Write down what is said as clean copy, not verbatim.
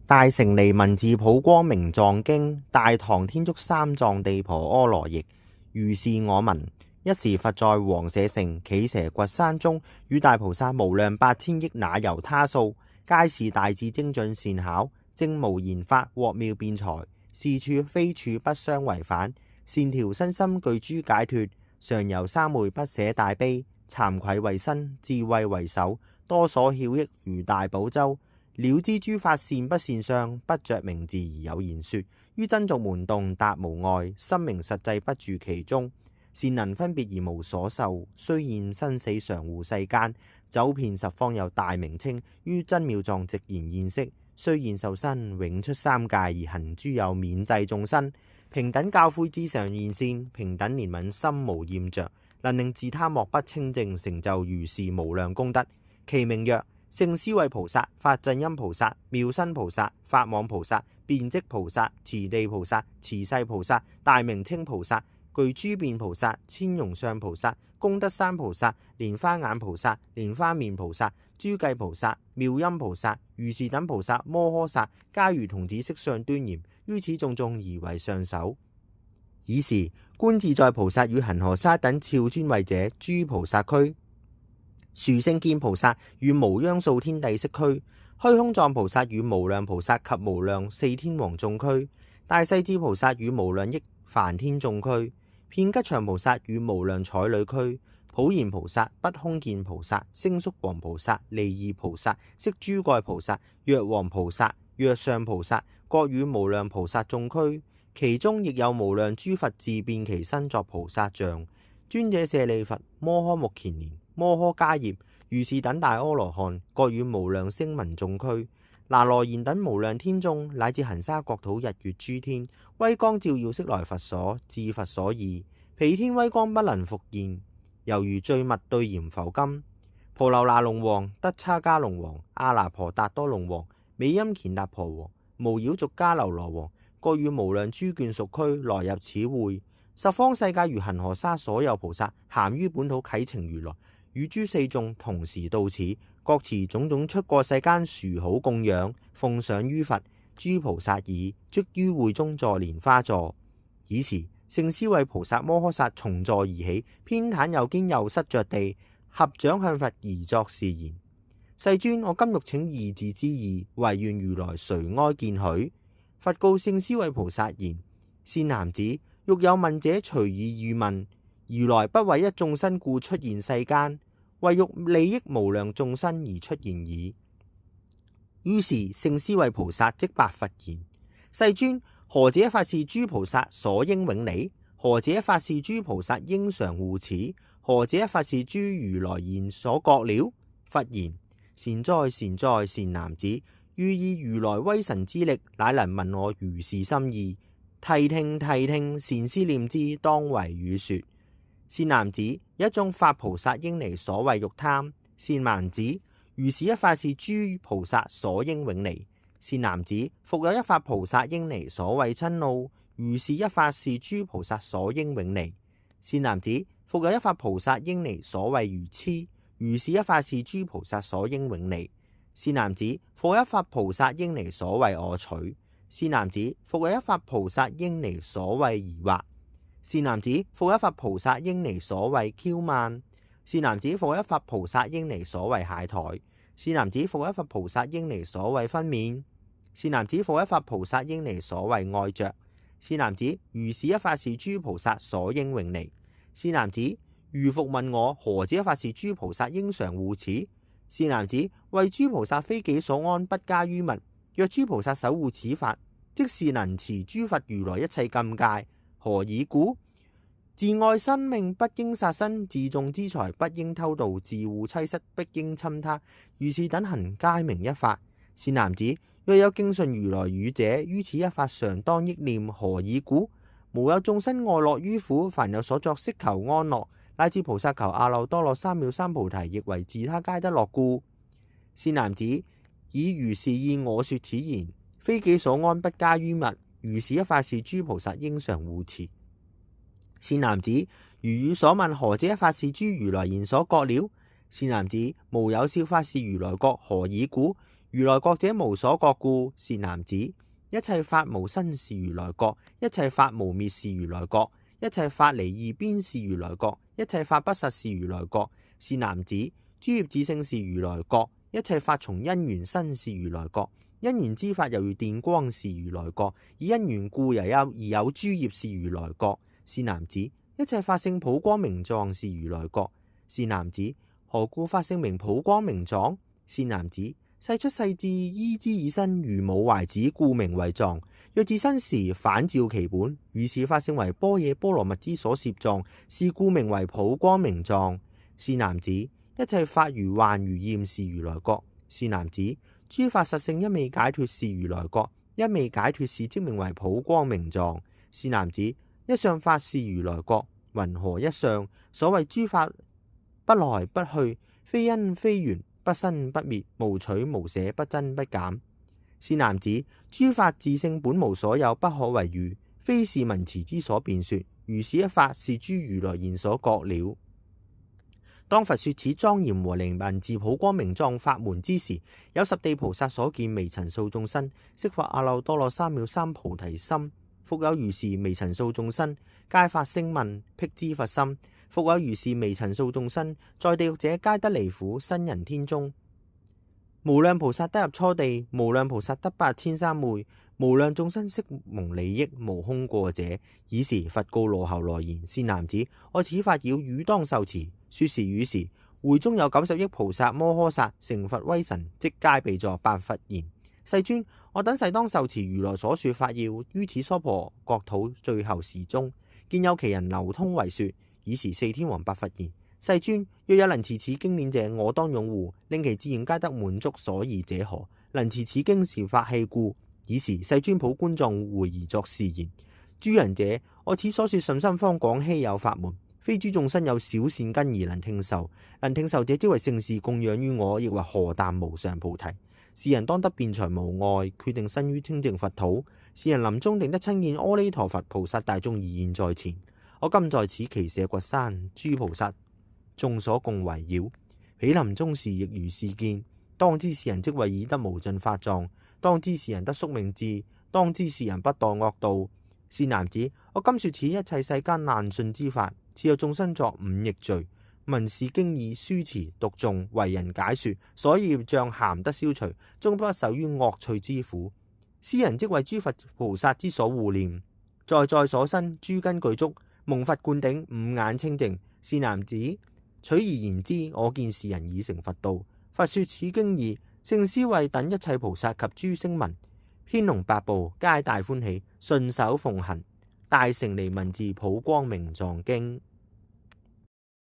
大乘尼文字普光明藏經，大唐天竺三藏地婆阿羅譯。如是我聞，一時佛在王舍城祇蛇崛山中，與大菩薩無量百千億那由他數，皆是大智精進善巧，證無言法，獲妙辯才，是處非處不相違反，善調身心具諸解脫，常由三昧不捨大悲，慚愧為身，智慧為手，多所曉益如大寶洲。了知諸法善不善相，不着名字而有言說，於真俗門洞達無礙，心明實際不住其中，善能分別而無所受，雖現生死常護世間，走遍十方有大名稱，於真妙藏直言現色，雖現受身永出三界而行諸有免濟眾生，平等教誨至常現善，平等憐憫心無厭着，能令自他莫不清淨，成就如是無量功德，其名曰勝思維菩薩、法陣音菩薩、妙身菩薩、法網菩薩、辯跡菩薩、持地菩薩、持世菩薩、大名稱菩薩、具諸變菩薩、千容相菩薩、功德山菩薩、蓮花眼菩薩、蓮花面菩薩、諸髻菩薩、妙音菩薩、如是等菩薩摩訶薩，皆如童子色相端嚴，於此種種而為上首。爾時觀自在菩薩與恒河沙等超尊位者諸菩薩區，殊勝見菩薩與無央數天帝釋區，虛空藏菩薩與無量菩薩及無量四天王眾區，大勢至菩薩與無量億梵天眾區，遍吉祥菩薩與無量彩女區，普賢菩薩、不空見菩薩、星宿王菩薩、利異菩薩、釋諸蓋菩薩、藥王菩薩、藥上菩薩，各與無量菩薩眾區，其中亦有無量諸佛自變其身作菩薩像，尊者舍利弗、摩訶目犍連、摩訶迦葉、如是等大阿羅漢，各與無量聲聞眾區，那羅延等無量天眾，乃至恒沙國土日月諸天，威光照耀，悉來佛所，至佛所異，彼天威光不能復現，猶如綴物對鹽浮金。婆樓那龍王、德叉迦龍王、阿那婆達多龍王、美音乾達婆王、無擾續迦樓羅王，各與無量諸眷屬區來入此會。十方世界如恒河沙所有菩薩，咸於本土啟程如來，與諸四眾同時到此，各持種種出過世間殊好供養，奉上於佛。諸菩薩已即於會中坐蓮花座。爾時勝思維菩薩摩訶薩從座而起，偏袒右肩，右膝着地，合掌向佛而作是言：世尊，我今欲請二字之意，唯願如來垂哀見許。佛告勝思維菩薩言：善男子，欲有問者隨意欲問，如來不為一眾生故出現世間，為欲利益無量眾生而出現矣。於是勝思維菩薩即白佛言：世尊，何者法是諸菩薩所應永離？何者法是諸菩薩應常護持？何者法是諸如來現所覺了？佛言：善哉善哉，善男子，欲以如來威神之力，乃能問我如是心意。諦聽諦聽，善思念之，當為語說。善男子，有一種法菩薩應離所謂欲貪。善男子，如是一法是諸菩薩所應永離。善男子，復有一法菩薩應離所謂瞋怒。如是一法是諸菩薩所應永離。善男子，復有一法菩薩應離所謂愚癡。如是一法是諸菩薩所應永離。善男子，復有一法菩薩應離所謂我取。善男子，復有一法菩薩應離所謂疑惑。善男子，復有一法菩薩應離所謂憍慢。善男子，復有一法菩薩應離所謂懈怠。善男子，復有一法菩薩應離所謂分娩。善男子，復有一法菩薩應離所謂愛着。善男子，如是一法是諸菩薩所應永離。善男子，如復問我何者一法是諸菩薩應常護持？善男子，為諸菩薩非己所安，不加於物。若諸菩薩守護此法，即是能持諸佛如來一切禁戒。何以故？自愛生命，不應殺生；自重資財，不應偷盜；自護妻室，不應侵他。如是等行，皆名一法。善男子，若有敬順如來語者，於此一法常當憶念。何以故？無有眾生愛樂於苦，凡有所作，悉求安樂，乃至菩薩求阿耨多羅三藐三菩提，亦為自他皆得樂故。善男子，以如是意我說此言，非己所安，不加於物。如是一法是諸菩薩應常護持。善男子，如汝所問何者一法是諸如來現所覺了？善男子，無有少法是如來覺。何以故？如來覺者，無所覺故。善男子，一切法無生是如來覺，一切法無滅是如來覺，一切法離二邊是如來覺，一切法不實是如來覺。善男子，諸業自性是如來覺，一切法從因緣生是如來覺，因緣之法猶如電光是如來覺，以因緣故而有諸業是如來覺。善男子，一切法性普光明狀是如來覺。善男子，何故法性名普光明狀？善男子，世出世智依之以身，如母懷子，故名為狀。若自生時反照其本，如是法性為般若波羅蜜之所攝狀，是故名為普光明狀。善男子，一切法如幻如焰是如來覺。善男子，諸法實性一味解脫是如來覺，一味解脫是即名為普光明狀。善男子，一相法是如來覺，云何一相？所謂諸法不來不去，非因非緣，不生不滅，無取無捨，不增不減。善男子，諸法自性本無所有，不可為喻，非是文辭之所辯說。如是一法，是諸如來言所覺了。當佛說此莊嚴和靈文字普光明狀法門之時，有十地菩薩所見微塵數眾生，悉發阿耨多羅三藐三菩提心。復有如是微塵數眾生，皆發聲聞辟支佛心。復有如是微塵數眾生，在地獄者皆得離苦，生人天中。無量菩薩得入初地，無量菩薩得8,300昧，無量眾生悉蒙利益，無空過者。爾時佛告羅睺羅言：善男子，我此法要汝當受持。說時語時，會中有90億菩薩摩訶薩成佛威神，即皆備座，白佛言：世尊，我等誓當受持如來所說法要，於此娑婆國土最後時中，見有其人流通為說。爾時四天王白佛言：世尊，若有能持此經典者，我當擁護，令其志願皆得滿足。所宜者何？能持此經是法器故。爾時世尊普觀藏回而作是言：諸仁者，我此所說甚深方廣稀有法門，非諸眾生有小善根而能聽受。能聽受者，即為盛事供養於我，亦為荷擔無上菩提。是人當得辯才無礙，決定身於清淨佛土。是人臨終定得親見阿彌陀佛菩薩大眾而現在前。我今在此耆闍崛山，諸菩薩眾所共圍繞。彼臨終時亦如是見。當知是人即為已得無盡法藏，當知是人得宿命智，當知是人不墮惡道。善男子，我今說此一切世間難信之法，似有眾生作五逆罪，聞是經義書持讀誦，為人解說，所以業障咸得消除，終不受於惡趣之苦。斯人即為諸佛菩薩之所護念，在所生諸根具足，蒙佛灌頂，五眼清淨。善男子，取而言之，我見是人已成佛道。佛說此經義，勝思惟等一切菩薩及諸聲聞，天龍八部皆大歡喜，順手奉行，大乘離文字普光明藏經。